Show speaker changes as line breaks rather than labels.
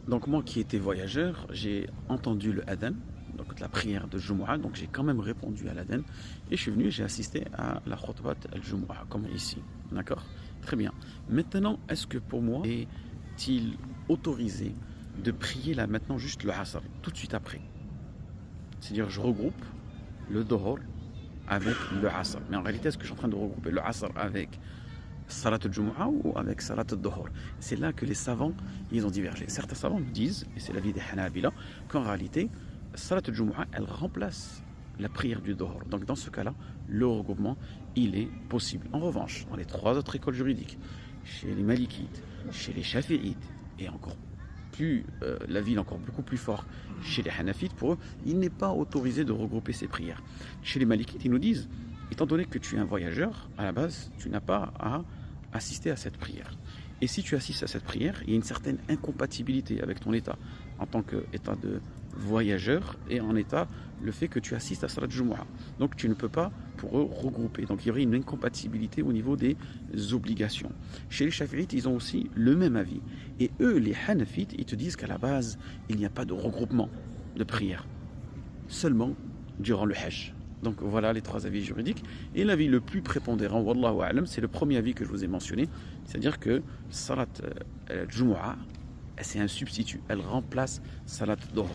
Donc moi qui étais voyageur, j'ai entendu le adhan, donc la prière de Jumu'ah, donc j'ai quand même répondu à l'adhan et je suis venu et j'ai assisté à la khutbat al-Jumu'ah, comme ici. D'accord? Très bien. Maintenant, est-ce que pour moi, est-il autorisé de prier là maintenant juste le Asr, tout de suite après? C'est-à-dire je regroupe le Dohor avec le Asr. Mais en réalité, est-ce que je suis en train de regrouper le Asr avec Salat al-Jumu'ah ou avec Salat al-Dhuhr? C'est là que les savants, ils ont divergé. Certains savants nous disent, et c'est l'avis des Hanabila, qu'en réalité, Salat al-Jumu'ah, elle remplace la prière du Dhuhr. Donc dans ce cas-là, le regroupement, il est possible. En revanche, dans les trois autres écoles juridiques, chez les Malikites, chez les Shafi'ites, et encore plus, la ville encore beaucoup plus fort chez les Hanafites, pour eux, il n'est pas autorisé de regrouper ces prières. Chez les Malikites, ils nous disent, étant donné que tu es un voyageur, à la base, tu n'as pas à assister à cette prière. Et si tu assistes à cette prière, il y a une certaine incompatibilité avec ton état en tant qu'état de voyageur et en état le fait que tu assistes à Salat Jumu'ah. Donc tu ne peux pas pour eux regrouper. Donc il y aurait une incompatibilité au niveau des obligations. Chez les Shafi'ites, ils ont aussi le même avis. Et eux, les Hanafites, ils te disent qu'à la base, il n'y a pas de regroupement de prière. Seulement durant le Hajj. Donc voilà les trois avis juridiques. Et l'avis le plus prépondérant, Wallahu a'lam, c'est le premier avis que je vous ai mentionné. C'est-à-dire que Salat Jumu'ah, c'est un substitut. Elle remplace Salat Dhuhr.